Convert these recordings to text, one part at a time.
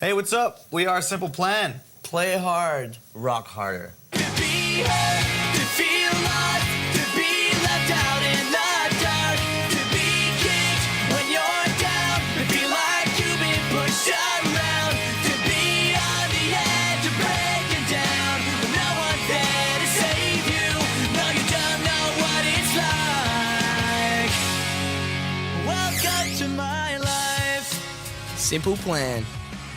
Hey, what's up? We are Simple Plan. Play hard, rock harder. To be heard, to feel lost, to be left out in the dark, to be kicked when you're down, to feel like you've been pushed around, to be on the edge of breaking down, but no one's there to save you. No, you don't know what it's like. Welcome to my life. Simple Plan.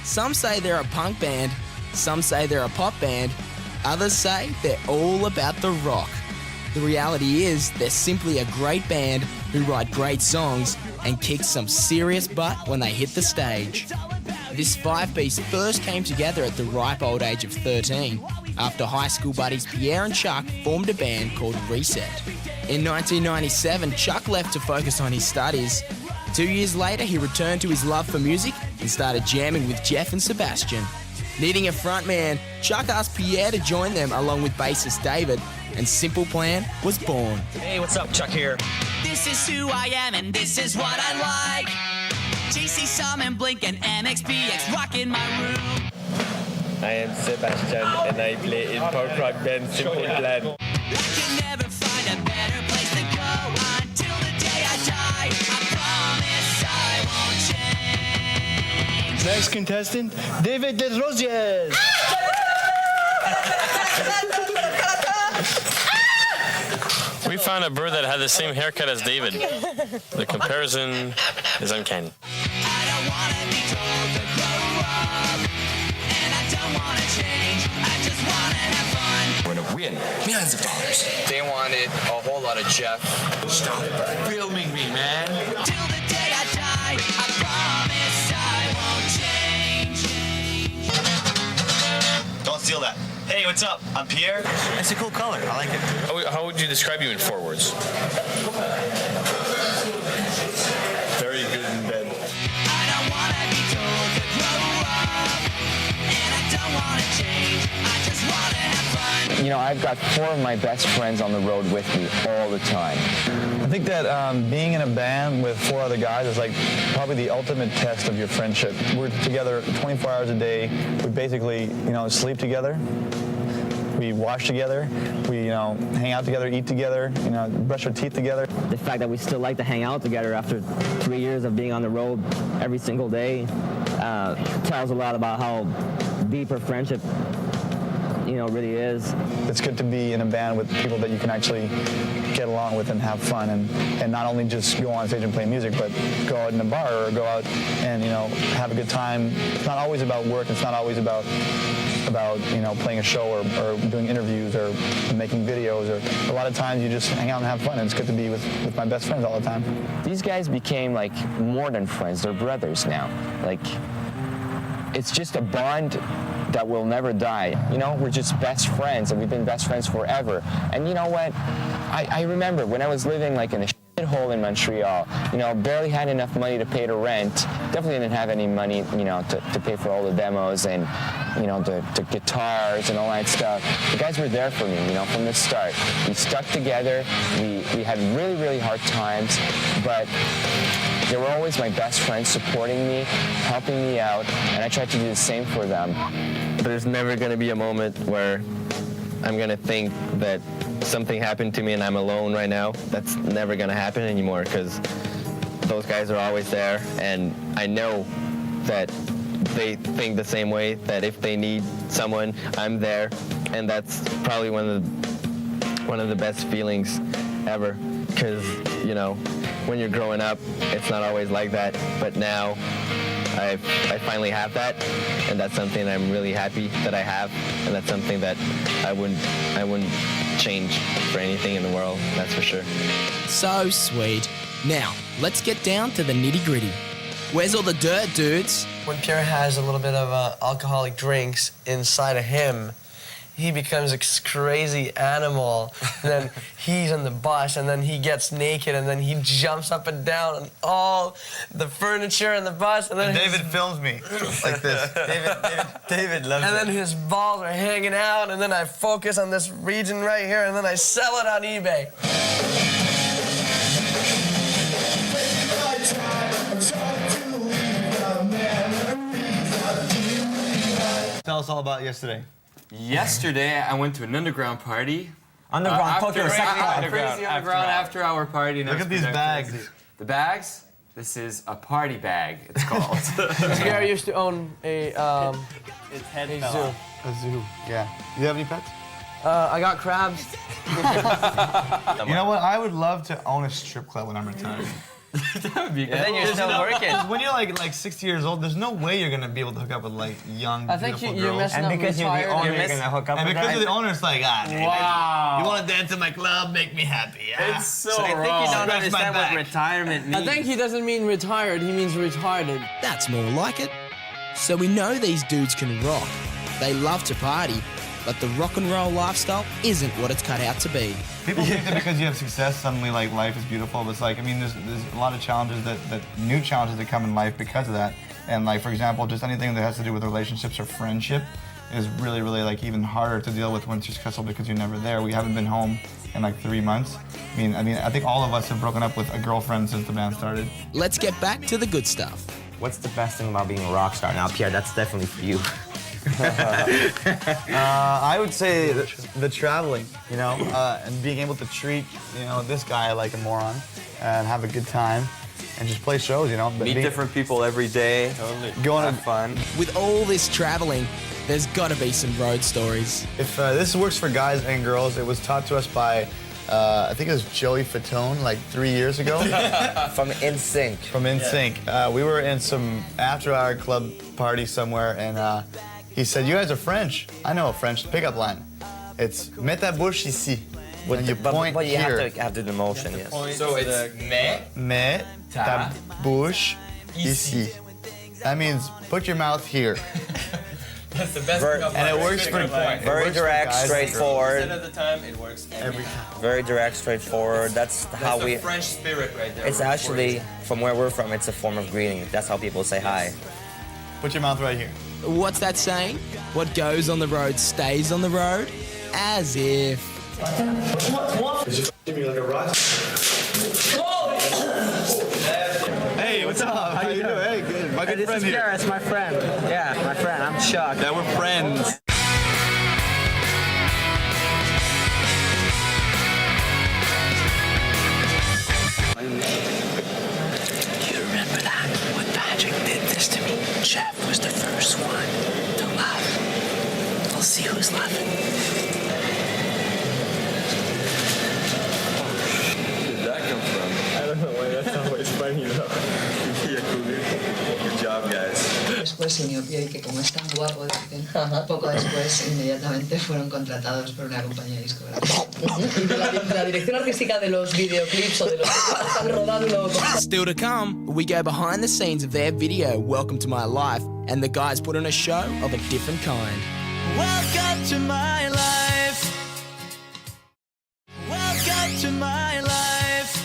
Some say they're a punk band, some say they're a pop band, others say they're all about the rock. The reality is they're simply a great band who write great songs and kick some serious butt when they hit the stage. This five-piece first came together at the ripe old age of 13 after high school buddies Pierre and Chuck formed a band called Reset. In 1997, Chuck left to focus on his studies. 2 years later, he returned to his love for music and started jamming with Jeff and Sebastian. Needing a frontman, Chuck asked Pierre to join them along with bassist David, and Simple Plan was born. Hey, what's up? Chuck here. This is who I am and this is what I like. JC Sum and Blink and MXPX rocking my room. I am Sebastian and I play in punk rock band Simple Plan. I can never find a better place to go until the day I die. I promise I won't change. Next contestant, David Desrosiers. We found a bird that had the same haircut as David. The comparison is uncanny. I don't want to be told to grow up, and I don't want to change. I just want to have fun. We're gonna win millions of dollars. They wanted a whole lot of Jeff. Stop filming me, man. Till the day I die, I promise I won't change. Don't steal that. Hey, what's up? I'm Pierre. It's a cool color. I like it. How would you describe you in 4 words? Very good in bed. I don't want to be told to grow up, and I don't want to change. I just want to have fun. You know, I've got 4 of my best friends on the road with me all the time. I think that being in a band with 4 other guys is like probably the ultimate test of your friendship. We're together 24 hours a day. We basically, sleep together. We wash together. We, hang out together, eat together, brush our teeth together. The fact that we still like to hang out together after 3 years of being on the road every single day tells a lot about how deep our friendship, really is. It's good to be in a band with people that you can actually get along with and have fun and not only just go on stage and play music, but go out in a bar or go out and, have a good time. It's not always about work. It's not always about playing a show or doing interviews or making videos. Or a lot of times you just hang out and have fun, and it's good to be with my best friends all the time. These guys became like more than friends. They're brothers now. Like, it's just a bond that will never die. We're just best friends, and we've been best friends forever. And you know what? I remember when I was living like in a hole in Montreal, barely had enough money to pay the rent, definitely didn't have any money, to pay for all the demos and, the guitars and all that stuff. The guys were there for me, from the start. We stuck together, we had really, really hard times, but they were always my best friends, supporting me, helping me out, and I tried to do the same for them. There's never going to be a moment where I'm going to think that something happened to me and I'm alone right now. That's never going to happen anymore because those guys are always there, and I know that they think the same way, that if they need someone, I'm there, and that's probably one of the best feelings ever because, when you're growing up, it's not always like that, but now I finally have that, and that's something I'm really happy that I have, and that's something that I wouldn't change for anything in the world, that's for sure. So sweet. Now, let's get down to the nitty-gritty. Where's all the dirt, dudes? When Pierre has a little bit of alcoholic drinks inside of him, he becomes a crazy animal. And then he's on the bus, and then he gets naked, and then he jumps up and down on all the furniture in the bus. And then David films me like this. David loves it. And then his balls are hanging out, and then I focus on this region right here, and then I sell it on eBay. Tell us all about yesterday. Yesterday, I went to an underground party. Underground, Tokyo, crazy underground after-hour party. Look at these bags. The bags? This is a party bag, it's called. Gary used to own a Its head a fell zoo. off. A zoo, yeah. Do you have any pets? I got crabs. You know what? I would love to own a strip club when I'm retired. That would be good. And then you're still working. When you're like 60 years old, there's no way you're gonna be able to hook up with like young, I think beautiful you're girls. missing out because you're the retired. owner, You're you're gonna hook up. And with because guys. you're the owner, it's like, hey, Wow. you want to dance in my club? Make me happy. Yeah. It's so I think you wrong. don't Scratch my understand what back. retirement means. I think he doesn't mean retired, he means retarded. That's more like it. So we know these dudes can rock. They love to party, but the rock and roll lifestyle isn't what it's cut out to be. People think that because you have success, suddenly like life is beautiful. But it's like, I mean, there's a lot of challenges that new challenges that come in life because of that. And like, for example, just anything that has to do with relationships or friendship is really, really like even harder to deal with when it's successful because you're never there. We haven't been home in like 3 months. I mean, I think all of us have broken up with a girlfriend since the band started. Let's get back to the good stuff. What's the best thing about being a rock star? Now, Pierre, that's definitely for you. I would say the traveling, you know, and being able to treat, you know, this guy like a moron and have a good time and just play shows, you know. Meet different people every day. Totally. Going have fun. With all this traveling, there's gotta be some road stories. If this works for guys and girls, it was taught to us by, I think it was Joey Fatone, like 3 years ago. From NSYNC. From NSYNC. We were in some after-hour club party somewhere, and he said, "You guys are French." I know a French pickup line. It's "Mets ta bouche ici." When you point but you here. have to do the motion, yes. So it's Mets ta bouche ici. That means put your mouth here. That's the best Very- thing about And it works for Very direct, straightforward. of the time, it works every time. Very direct, straightforward. That's how That's we. the French spirit right there. It's actually, from where we're from, it's a form of greeting. That's how people say hi. Put your mouth right here. What's that saying? What goes on the road stays on the road? As if. Hey, what's up? How you doing? Hey, good. My good friend here. It's my friend. Yeah, my friend. I'm Chuck. Yeah, we're friends. You remember that? When Patrick did this to me, Jeff was the first one to laugh. We'll see who's laughing. Where did that come from? I don't know why that's always funny though. Yeah, cool. Good job, guys. Después se unió Pierre, que como es tan guapo, dicen, poco después inmediatamente fueron contratados por una compañía discográfica. La dirección artística de los videoclips o de los que están rodando. Still to come, we go behind the scenes of their video, Welcome to My Life, and the guys put on a show of a different kind. Welcome to my life. Welcome to my life.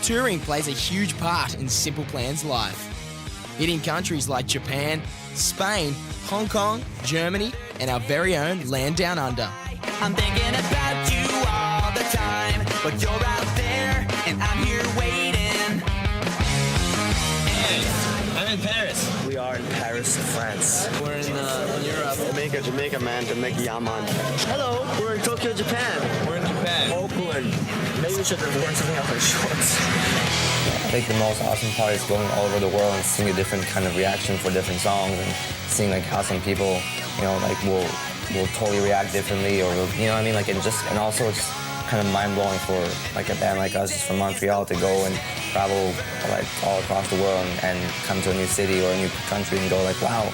Touring plays a huge part in Simple Plan's life. Hitting countries like Japan, Spain, Hong Kong, Germany, and our very own Land Down Under. I'm thinking about you all the time, but you're out there and I'm here waiting. I'm in Paris. We are in Paris, France. We're in Europe. Jamaica, man. Jamaica, Yaman. Hello, we're in Tokyo, Japan. We're in Japan. Oakland. Maybe we should have worn something off our shorts. I think the most awesome part is going all over the world and seeing a different kind of reaction for different songs and seeing like how some people, you know, like will totally react differently or you know what I mean, like and also it's kind of mind blowing for like a band like us from Montreal to go and travel like all across the world and come to a new city or a new country and go like, wow,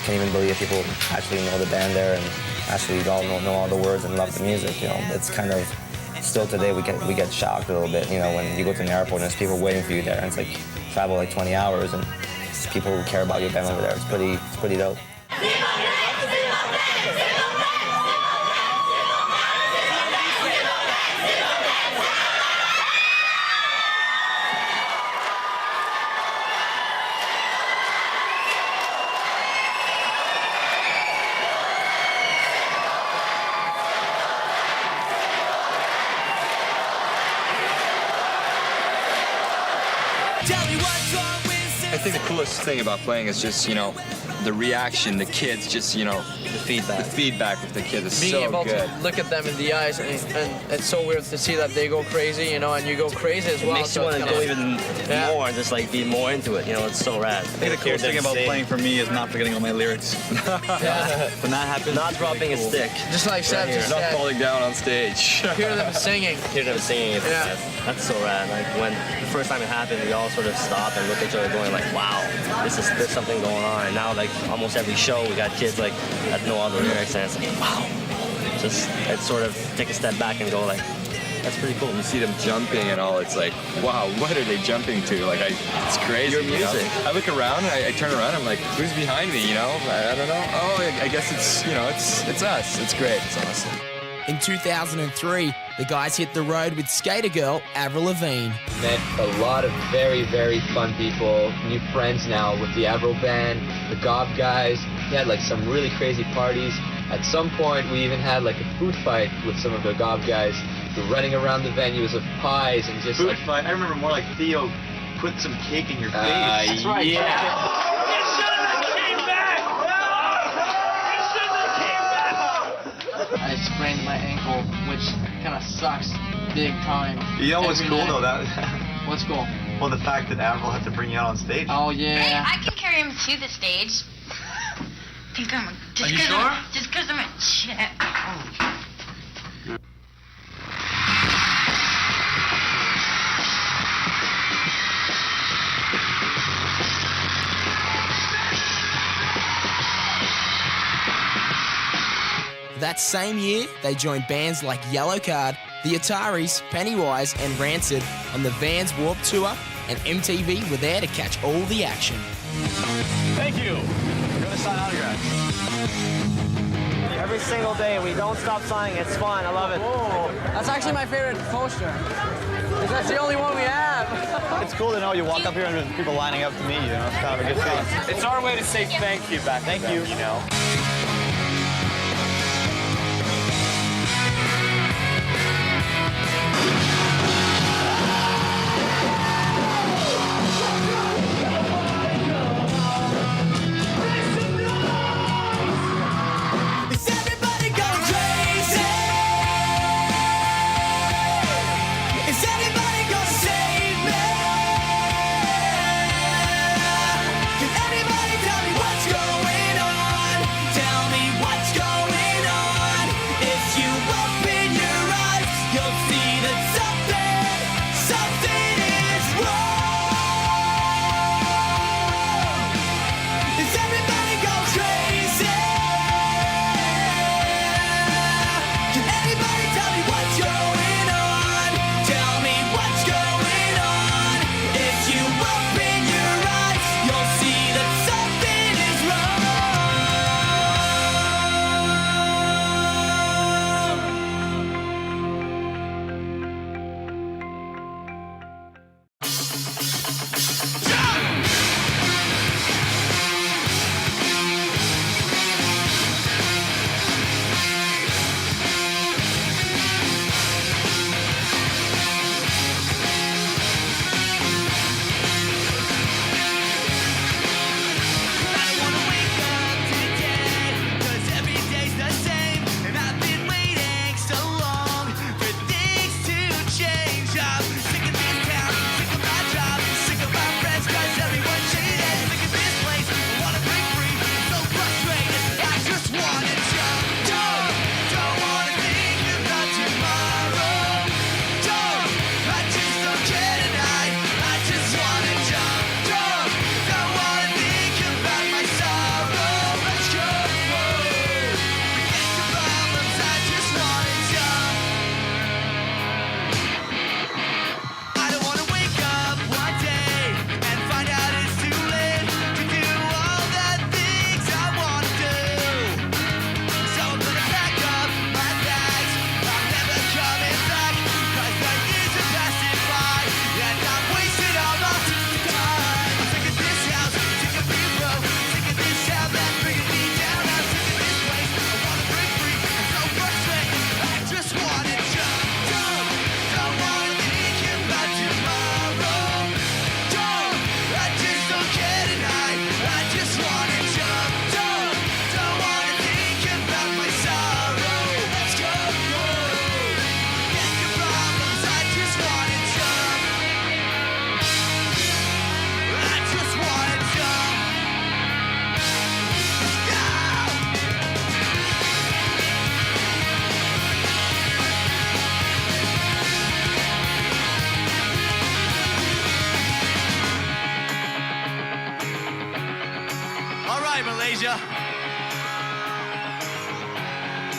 can't even believe people actually know the band there and actually all know all the words and love the music. You know, it's kind of. Still today we get shocked a little bit, you know, when you go to an airport and there's people waiting for you there and it's like travel like 20 hours and it's people who care about your band over there. It's pretty dope. Tell me what's wrong with I think the coolest thing about playing is just, you know, the reaction, the kids just, you know, the feedback with the kids is Being so able good. to look at them in the eyes, and it's so weird to see that they go crazy, you know, and you go crazy as well. It makes you so want it's to go kinda- even more and just like be more into it. You know, it's so rad. I think the coolest thing about playing for me is not forgetting all my lyrics. When that happens, Not dropping a stick. Just like Seb just Not said, falling down on stage. hear them singing. Hear them singing. It's Yeah. that's so rad. Like when the first time it happened, we all sort of stopped and looked at each other, going like, "Wow, there's something going on." And now like almost every show, we got kids like that know all the lyrics, and it's like, wow. Just it sort of take a step back and go like, that's pretty cool. You see them jumping and all, it's like, wow, what are they jumping to? Like, it's crazy. Your you know? music. I look around, I turn around, I'm like, who's behind me, you know? I don't know. Oh, I guess it's, you know, it's us. It's great. It's awesome. In 2003, the guys hit the road with skater girl Avril Lavigne. Met a lot of very, very fun people, new friends now with the Avril band, the Gob guys. We had like some really crazy parties. At some point, we even had like a food fight with some of the Gob guys. We were running around the venues of pies and just food fight. I remember more like Theo put some cake in your face. That's right. Yeah. I sprained my ankle, which kind of sucks big time. You know what's Every cool night. though? That What's cool? well, the fact that Avril had to bring you out on stage. Oh yeah. I can carry him to the stage. Think I'm Are you sure? Just because I'm a chick. That same year, they joined bands like Yellowcard, the Ataris, Pennywise, and Rancid on the Vans Warped Tour, and MTV were there to catch all the action. Thank you. We're gonna sign autographs. Every single day, we don't stop signing. It's fun. I love it. That's actually my favorite poster. Because that's the only one we have. It's cool to know you walk up here and there's people lining up to meet you. You know, it's kind of a good feeling. It's our way to say thank you back. Thank you. You know. Is everybody going crazy? Is anybody gonna save me? Can anybody tell me what's going on? Tell me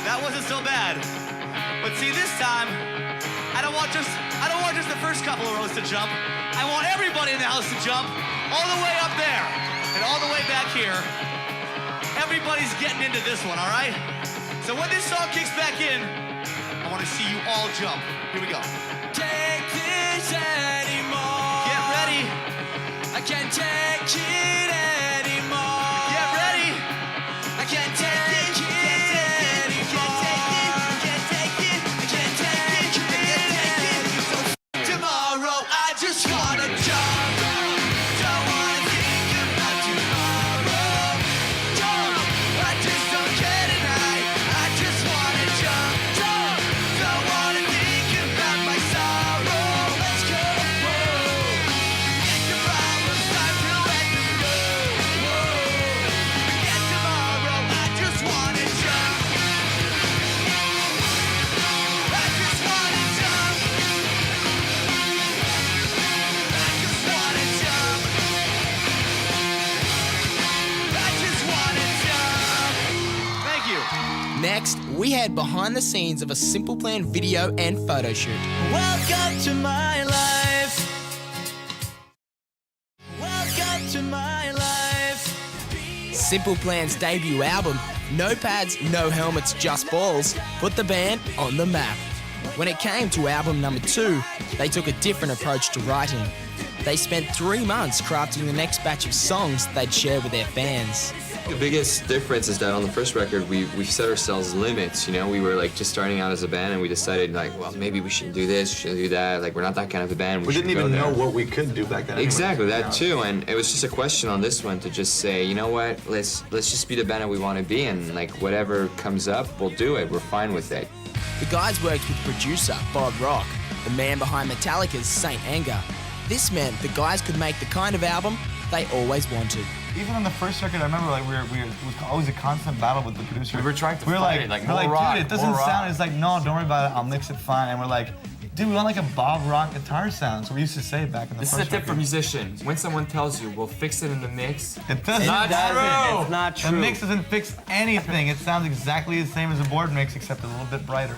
That wasn't so bad. But see, this time, I don't want just the first couple of rows to jump. I want everybody in the house to jump all the way up there and all the way back here. Everybody's getting into this one, all right? So when this song kicks back in, I want to see you all jump. Here we go. Take this anymore. Get ready. I can't take it anymore. Get ready. I can't take it. Next, we head behind the scenes of a Simple Plan video and photo shoot. Welcome to my life. Welcome to my life. Simple Plan's debut album, No Pads, No Helmets, Just Balls, put the band on the map. When it came to album number 2, they took a different approach to writing. They spent 3 months crafting the next batch of songs they'd share with their fans. The biggest difference is that on the first record, we set ourselves limits, you know? We were like just starting out as a band and we decided like, well, maybe we shouldn't do this, we shouldn't do that. Like, we're not that kind of a band. We didn't even know what we could do back then. Exactly, anyway. that too. And it was just a question on this one to just say, you know what, let's just be the band that we want to be, and like whatever comes up, we'll do it. We're fine with it. The guys worked with producer Bob Rock, the man behind Metallica's Saint Anger. This meant the guys could make the kind of album they always wanted. Even on the first record, I remember like it was always a constant battle with the producer. We were trying to fight it, like, more rock, dude, it doesn't more rock. sound. It's like, no, don't worry about it. I'll mix it fine. And we're like, dude, we want like a Bob Rock guitar sound. So we used to say back in the This is first a tip for record. musicians. When someone tells you, we'll fix it in the mix, It doesn't. not true. It's not The true. mix doesn't fix anything. It sounds exactly the same as a board mix, except a little bit brighter.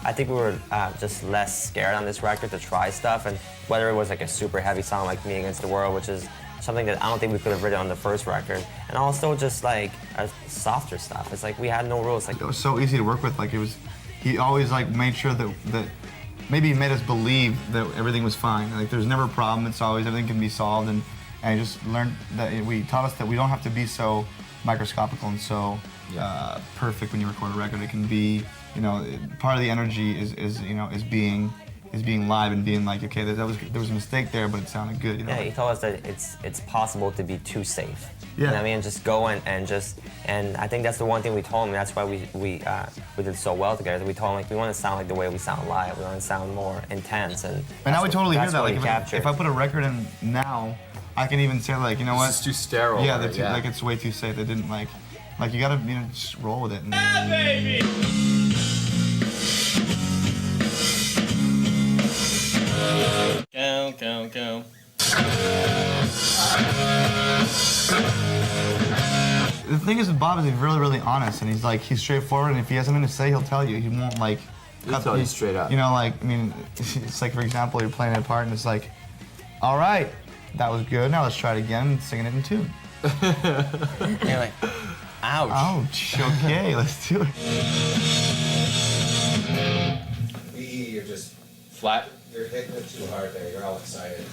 I think we were just less scared on this record to try stuff, and whether it was like a super heavy song like Me Against the World, which is something that I don't think we could have written on the first record, and also just like softer stuff. It's like we had no rules. Like It was so easy to work with. Like it was, he always like made sure that maybe he made us believe that everything was fine. Like there's never a problem. It's always everything can be solved, and he just learned that we taught us that we don't have to be so microscopical and so perfect when you record a record. It can be, you know, part of the energy is being live and being like, okay, there was a mistake there, but it sounded good. You know? yeah, he told us that it's possible to be too safe. Yeah. You know what I mean? Just go and I think that's the one thing we told him. That's why we did so well together. We told him like we want to sound like the way we sound live. We want to sound more intense and now we totally hear that's that. what Like he captured. if I put a record in now, I can even say like, you know what? It's just too sterile. Yeah, right? like it's way too safe. They didn't like you gotta just roll with it. And, Baby. Go. The thing is with Bob is he's really honest, and he's straightforward, and if he has something to say, he'll tell you. He won't like He'll tell you straight up. You know, like I mean, it's like for example, you're playing a part, and it's like, all right, that was good. Now let's try it again, and singing it in tune. And you're like, ouch. Ouch. Okay, let's do it. You're just Flat. you're hitting it too hard there. You're all excited.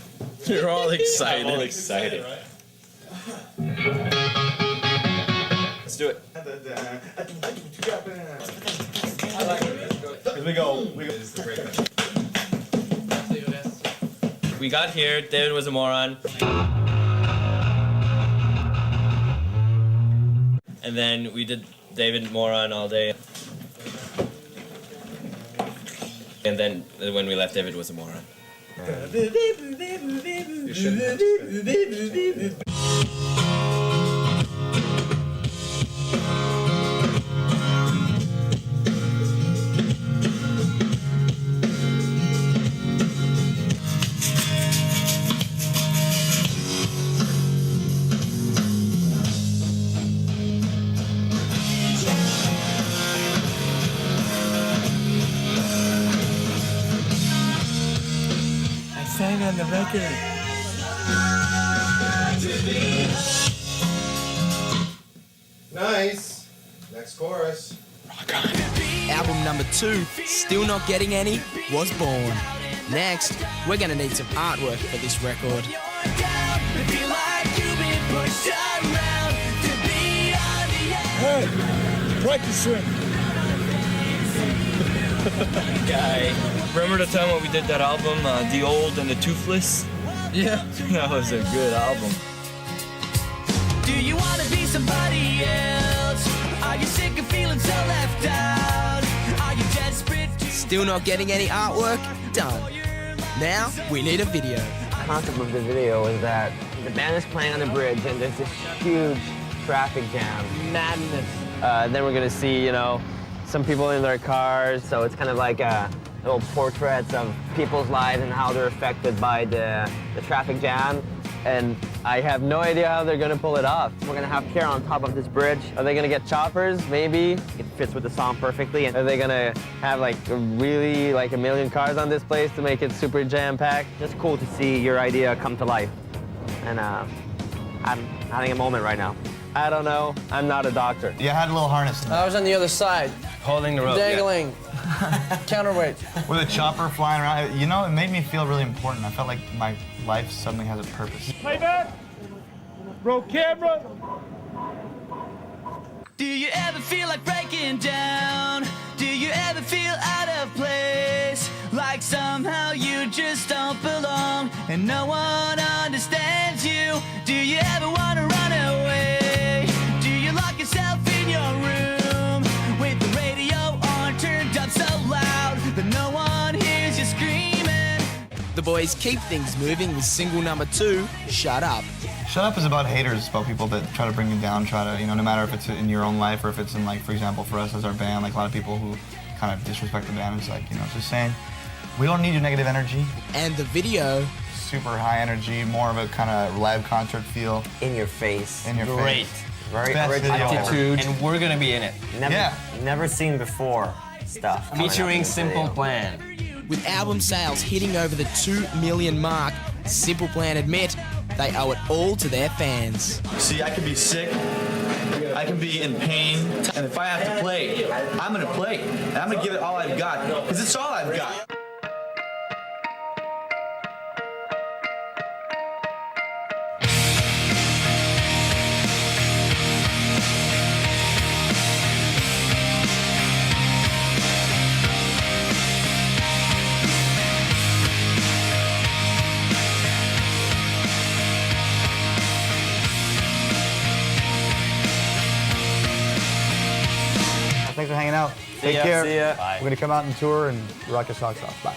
You're all excited. I'm all excited. Let's do it. Here we go. This is the break. We got here, David was a moron. And then we did David moron all day. And then when we left, David was a moron. You shouldn't have to spit. the record. Nice. Next chorus. Album number 2, Still Not Getting Any, was born. Next, we're gonna need some artwork for this record. Hey, practicing. Guy. Remember the time when we did that album, The Old and the Toothless? Yeah. That was a good album. Do you want to be somebody else? Are you sick of feeling so left out? Are you desperate to... Still not getting any artwork? Done. Now, we need a video. The concept of the video is that the band is playing on the bridge and there's this huge traffic jam. Madness. Then we're gonna see, you know, some people in their cars, so it's kind of like little portraits of people's lives and how they're affected by the traffic jam. And I have no idea how they're gonna pull it off. We're gonna have Kara on top of this bridge. Are they gonna get choppers? Maybe. It fits with the song perfectly. And are they gonna have like really like a million cars on this place to make it super jam-packed? Just cool to see your idea come to life. And I'm having a moment right now. I don't know. I'm not a doctor. You had a little harness. I was on the other side. Holding the rope. Dangling. Counterweight. With a chopper flying around, you know, it made me feel really important. I felt like my life suddenly has a purpose. Playback. Roll camera. Do you ever feel like breaking down? Do you ever feel out of place? Like somehow you just don't belong and no one understands you? Do you ever want to run away? Do you lock yourself in your room with the radio on turned up so loud that no one hears you screaming? The boys keep things moving with single number 2, Shut Up. Shut Up is about haters. It's about people that try to bring you down, try to, you know, no matter if it's in your own life or if it's in, like, for example, for us as our band, like a lot of people who kind of disrespect the band. It's like, you know, it's just saying, we don't need your negative energy. And the video. Super high energy, more of a kind of live concert feel. In your face. In your Great. face. Very Best original. video ever. And we're gonna be in it. Never, Yeah. Never seen before stuff. coming up in Featuring this Simple video. Plan. With album sales hitting over the 2 million mark, Simple Plan admit they owe it all to their fans. See, I can be sick, I can be in pain, and if I have to play, I'm gonna play. And I'm gonna give it all I've got, because it's all I've got. Thanks for hanging out. See Take ya. care. See ya. Bye. We're gonna come out and tour and rock your socks off. Bye.